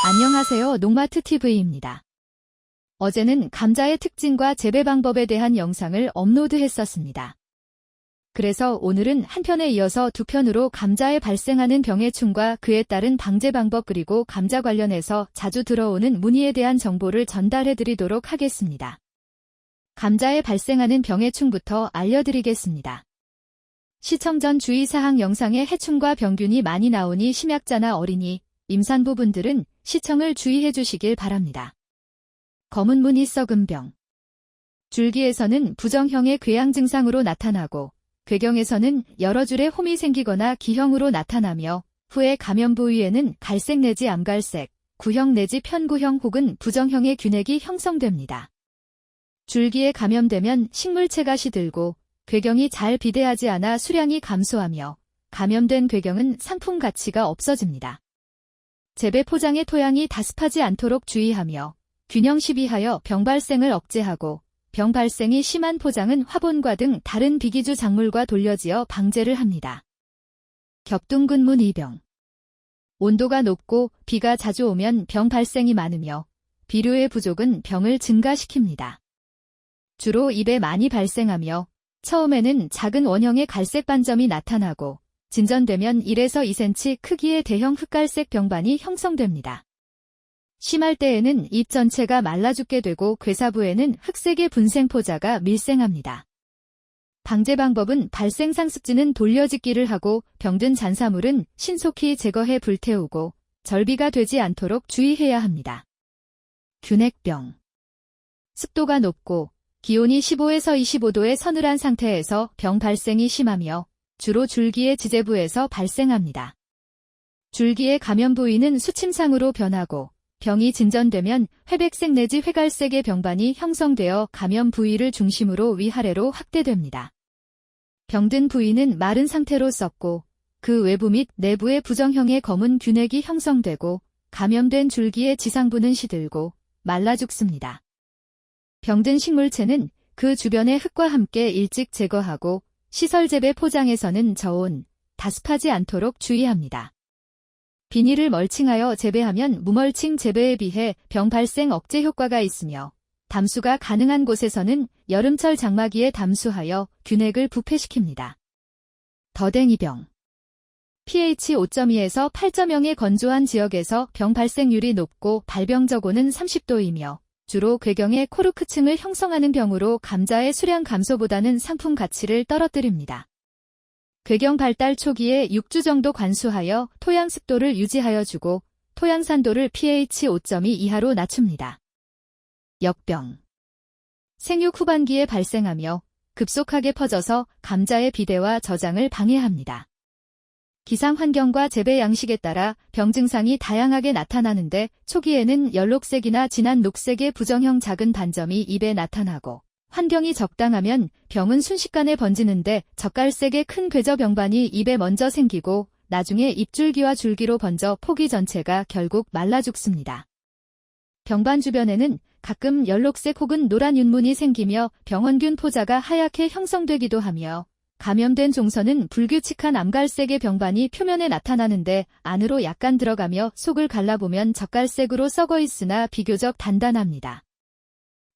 안녕하세요. 농마트TV입니다. 어제는 감자의 특징과 재배 방법에 대한 영상을 업로드했었습니다. 그래서 오늘은 한 편에 이어서 두 편으로 감자에 발생하는 병해충과 그에 따른 방제 방법 그리고 감자 관련해서 자주 들어오는 문의에 대한 정보를 전달해드리도록 하겠습니다. 감자에 발생하는 병해충부터 알려드리겠습니다. 시청 전 주의사항 영상에 해충과 병균이 많이 나오니 심약자나 어린이, 임산부분들은 시청을 주의해 주시길 바랍니다. 검은 무늬 썩은 병. 줄기에서는 부정형의 궤양 증상으로 나타나고 궤경에서는 여러 줄의 홈이 생기거나 기형으로 나타나며 후에 감염 부위에는 갈색 내지 암갈색, 구형 내지 편구형 혹은 부정형의 균핵이 형성됩니다. 줄기에 감염되면 식물체가 시들고 궤경이 잘 비대하지 않아 수량이 감소하며 감염된 궤경은 상품 가치가 없어집니다. 재배 포장의 토양이 다습하지 않도록 주의하며 균형 시비하여 병 발생을 억제하고 병 발생이 심한 포장은 화분과 등 다른 비기주 작물과 돌려지어 방제를 합니다. 겹둥근문 이병. 온도가 높고 비가 자주 오면 병 발생이 많으며 비료의 부족은 병을 증가시킵니다. 주로 잎에 많이 발생하며 처음에는 작은 원형의 갈색 반점이 나타나고 진전되면 1에서 2cm 크기의 대형 흑갈색 병반이 형성됩니다. 심할 때에는 잎 전체가 말라 죽게 되고 궤사부에는 흑색의 분생포자가 밀생합니다. 방제 방법은 발생 상습지는 돌려짓기를 하고 병든 잔사물은 신속히 제거해 불태우고 절비가 되지 않도록 주의해야 합니다. 균핵병. 습도가 높고 기온이 15에서 25도의 서늘한 상태에서 병 발생이 심하며 주로 줄기의 지재부에서 발생합니다. 줄기의 감염 부위는 수침상으로 변하고 병이 진전되면 회백색 내지 회갈색의 병반이 형성되어 감염 부위를 중심으로 위아래로 확대됩니다. 병든 부위는 마른 상태로 썩고 그 외부 및 내부에 부정형의 검은 균핵이 형성되고 감염된 줄기의 지상부는 시들고 말라 죽습니다. 병든 식물체는 그 주변의 흙과 함께 일찍 제거하고 시설 재배 포장에서는 저온, 다습하지 않도록 주의합니다. 비닐을 멀칭하여 재배하면 무멀칭 재배에 비해 병 발생 억제 효과가 있으며 담수가 가능한 곳에서는 여름철 장마기에 담수하여 균핵을 부패시킵니다. 더댕이병. pH 5.2에서 8.0의 건조한 지역에서 병 발생률이 높고 발병저고는 30도이며 주로 궤경의 코르크층을 형성하는 병으로 감자의 수량 감소보다는 상품 가치를 떨어뜨립니다. 궤경 발달 초기에 6주 정도 관수하여 토양 습도를 유지하여 주고 토양 산도를 pH 5.2 이하로 낮춥니다. 역병. 생육 후반기에 발생하며 급속하게 퍼져서 감자의 비대와 저장을 방해합니다. 기상 환경과 재배 양식에 따라 병 증상이 다양하게 나타나는데 초기에는 연록색이나 진한 녹색의 부정형 작은 반점이 잎에 나타나고 환경이 적당하면 병은 순식간에 번지는데 젓갈색의 큰 궤저병반이 잎에 먼저 생기고 나중에 잎줄기와 줄기로 번져 포기 전체가 결국 말라 죽습니다. 병반 주변에는 가끔 연록색 혹은 노란 윤문이 생기며 병원균 포자가 하얗게 형성되기도 하며 감염된 종선은 불규칙한 암갈색의 병반이 표면에 나타나는데 안으로 약간 들어가며 속을 갈라보면 젓갈색으로 썩어 있으나 비교적 단단합니다.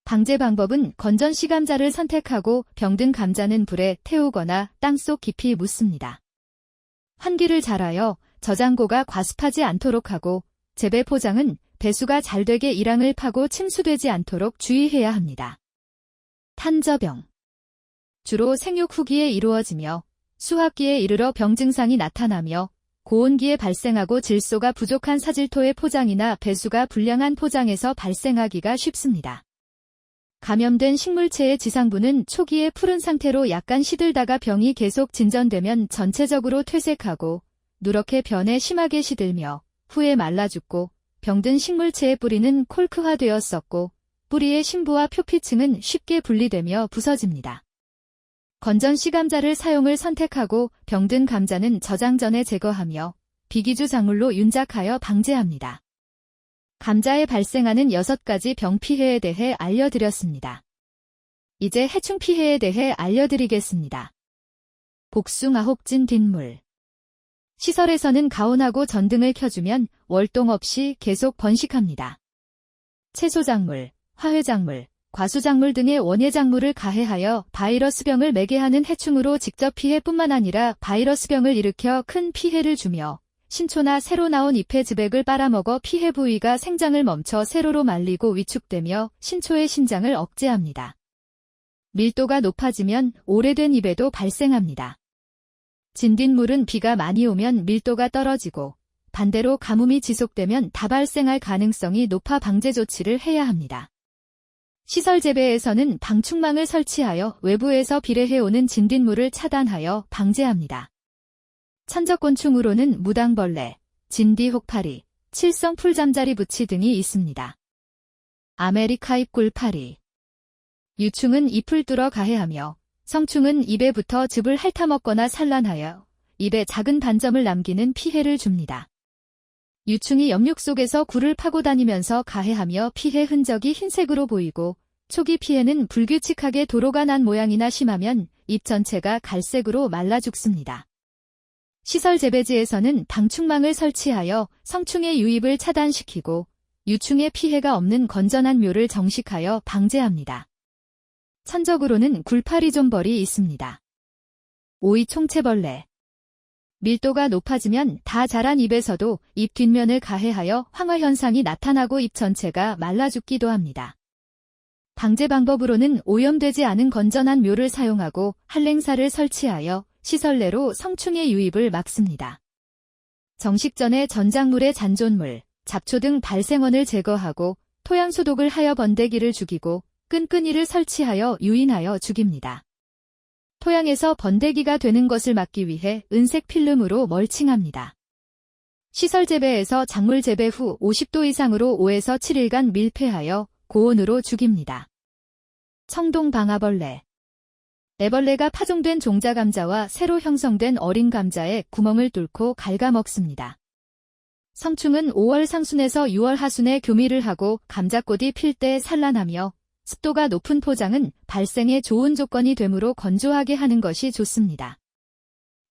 방제 방법은 건전시 감자를 선택하고 병든 감자는 불에 태우거나 땅속 깊이 묻습니다. 환기를 잘하여 저장고가 과습하지 않도록 하고 재배 포장은 배수가 잘 되게 이랑을 파고 침수되지 않도록 주의해야 합니다. 탄저병. 주로 생육 후기에 이루어지며 수확기에 이르러 병 증상이 나타나며 고온기에 발생하고 질소가 부족한 사질토의 포장이나 배수가 불량한 포장에서 발생하기가 쉽습니다. 감염된 식물체의 지상부는 초기에 푸른 상태로 약간 시들다가 병이 계속 진전되면 전체적으로 퇴색하고 누렇게 변해 심하게 시들며 후에 말라 죽고 병든 식물체의 뿌리는 콜크화되어 썩고 뿌리의 심부와 표피층은 쉽게 분리되며 부서집니다. 건전시 감자를 사용을 선택하고 병든 감자는 저장 전에 제거하며 비기주 작물로 윤작하여 방제합니다. 감자에 발생하는 6가지 병 피해에 대해 알려드렸습니다. 이제 해충 피해에 대해 알려드리겠습니다. 복숭아혹진 뒷물. 시설에서는 가온하고 전등을 켜주면 월동 없이 계속 번식합니다. 채소작물, 화훼작물, 과수작물 등의 원예작물을 가해하여 바이러스병을 매개하는 해충으로 직접 피해뿐만 아니라 바이러스병을 일으켜 큰 피해를 주며 신초나 새로 나온 잎의 즙액을 빨아먹어 피해 부위가 생장을 멈춰 세로로 말리고 위축되며 신초의 신장을 억제합니다. 밀도가 높아지면 오래된 잎에도 발생합니다. 진딧물은 비가 많이 오면 밀도가 떨어지고 반대로 가뭄이 지속되면 다발생할 가능성이 높아 방제 조치를 해야 합니다. 시설 재배에서는 방충망을 설치하여 외부에서 비례해오는 진딧물을 차단하여 방제합니다. 천적곤충으로는 무당벌레, 진디혹파리, 칠성 풀잠자리 부치 등이 있습니다. 아메리카잎 꿀파리. 유충은 잎을 뚫어 가해하며 성충은 입에 붙어 즙을 핥아먹거나 산란하여 입에 작은 반점을 남기는 피해를 줍니다. 유충이 엽육 속에서 굴을 파고 다니면서 가해하며 피해 흔적이 흰색으로 보이고 초기 피해는 불규칙하게 도로가 난 모양이나 심하면 잎 전체가 갈색으로 말라 죽습니다. 시설 재배지에서는 방충망을 설치하여 성충의 유입을 차단시키고 유충의 피해가 없는 건전한 묘를 정식하여 방제합니다. 천적으로는 굴파리존벌이 있습니다. 오이 총채벌레. 밀도가 높아지면 다 자란 잎에서도 잎 뒷면을 가해하여 황화현상이 나타나고 잎 전체가 말라 죽기도 합니다. 방제 방법으로는 오염되지 않은 건전한 묘를 사용하고 한랭사를 설치하여 시설 내로 성충의 유입을 막습니다. 정식 전에 전작물의 잔존물, 잡초 등 발생원을 제거하고 토양 소독을 하여 번데기를 죽이고 끈끈이를 설치하여 유인하여 죽입니다. 토양에서 번데기가 되는 것을 막기 위해 은색 필름으로 멀칭합니다. 시설 재배에서 작물 재배 후 50도 이상으로 5에서 7일간 밀폐하여 고온으로 죽입니다. 청동방아벌레. 애벌레가 파종된 종자 감자와 새로 형성된 어린 감자에 구멍을 뚫고 갉아먹습니다. 성충은 5월 상순에서 6월 하순에 교미를 하고 감자꽃이 필 때 산란하며 습도가 높은 포장은 발생에 좋은 조건이 되므로 건조하게 하는 것이 좋습니다.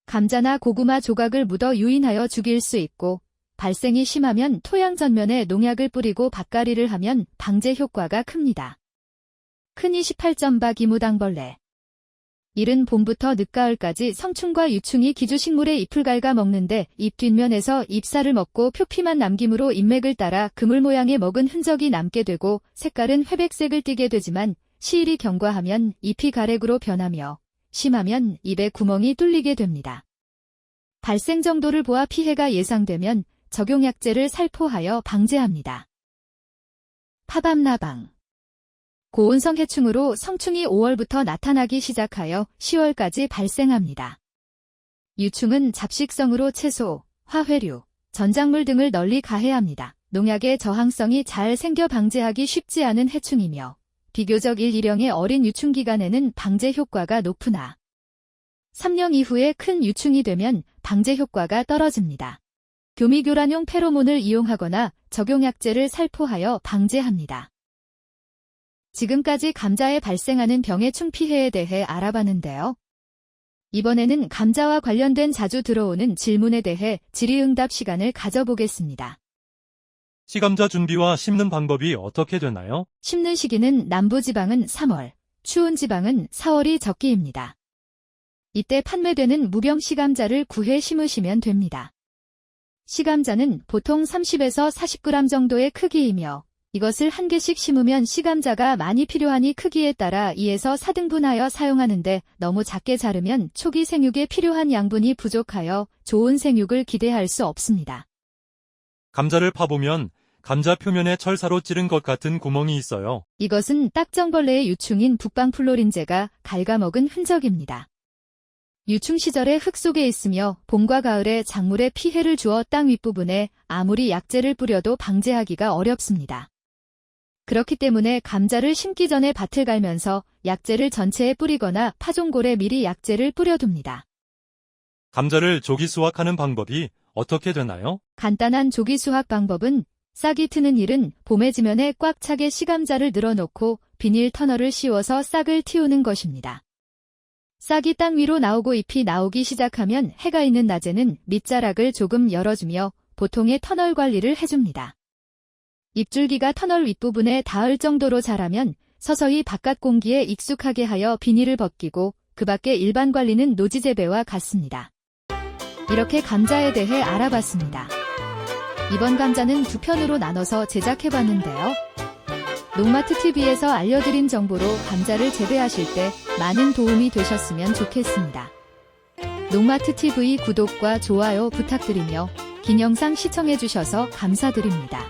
감자나 고구마 조각을 묻어 유인하여 죽일 수 있고 발생이 심하면 토양 전면에 농약을 뿌리고 밭가리를 하면 방제 효과가 큽니다. 큰 28점박 이무당벌레. 이른 봄부터 늦가을까지 성충과 유충이 기주식물의 잎을 갉아 먹는데 잎 뒷면에서 잎살을 먹고 표피만 남김으로 잎맥을 따라 그물 모양의 먹은 흔적이 남게 되고 색깔은 회백색을 띠게 되지만 시일이 경과하면 잎이 가렉으로 변하며 심하면 잎에 구멍이 뚫리게 됩니다. 발생 정도를 보아 피해가 예상되면 적용약제를 살포하여 방제합니다. 파밤나방. 고온성 해충으로 성충이 5월부터 나타나기 시작하여 10월까지 발생합니다. 유충은 잡식성으로 채소, 화훼류, 전작물 등을 널리 가해합니다. 농약의 저항성이 잘 생겨 방제하기 쉽지 않은 해충이며 비교적 1-2령의 어린 유충 기간에는 방제 효과가 높으나 3령 이후에 큰 유충이 되면 방제 효과가 떨어집니다. 교미교란용 페로몬을 이용하거나 적용약제를 살포하여 방제합니다. 지금까지 감자에 발생하는 병해충 피해에 대해 알아봤는데요. 이번에는 감자와 관련된 자주 들어오는 질문에 대해 질의응답 시간을 가져보겠습니다. 시감자 준비와 심는 방법이 어떻게 되나요? 심는 시기는 남부지방은 3월, 추운 지방은 4월이 적기입니다. 이때 판매되는 무병 시감자를 구해 심으시면 됩니다. 시감자는 보통 30에서 40g 정도의 크기이며 이것을 한 개씩 심으면 시감자가 많이 필요하니 크기에 따라 2에서 4등분하여 사용하는데 너무 작게 자르면 초기 생육에 필요한 양분이 부족하여 좋은 생육을 기대할 수 없습니다. 감자를 파보면 감자 표면에 철사로 찌른 것 같은 구멍이 있어요. 이것은 딱정벌레의 유충인 북방플로린제가 갉아먹은 흔적입니다. 유충 시절에 흙 속에 있으며 봄과 가을에 작물에 피해를 주어 땅 윗부분에 아무리 약재를 뿌려도 방제하기가 어렵습니다. 그렇기 때문에 감자를 심기 전에 밭을 갈면서 약재를 전체에 뿌리거나 파종골에 미리 약재를 뿌려둡니다. 감자를 조기 수확하는 방법이 어떻게 되나요? 간단한 조기 수확 방법은 싹이 트는 일은 봄에 지면에 꽉 차게 시감자를 늘어놓고 비닐 터널을 씌워서 싹을 틔우는 것입니다. 싹이 땅 위로 나오고 잎이 나오기 시작하면 해가 있는 낮에는 밑자락을 조금 열어주며 보통의 터널 관리를 해줍니다. 잎줄기가 터널 윗부분에 닿을 정도로 자라면 서서히 바깥 공기에 익숙하게 하여 비닐을 벗기고 그 밖의 일반 관리는 노지 재배와 같습니다. 이렇게 감자에 대해 알아봤습니다. 이번 감자는 두 편으로 나눠서 제작해봤는데요. 농마트TV에서 알려드린 정보로 감자를 재배하실 때 많은 도움이 되셨으면 좋겠습니다. 농마트TV 구독과 좋아요 부탁드리며 긴 영상 시청해주셔서 감사드립니다.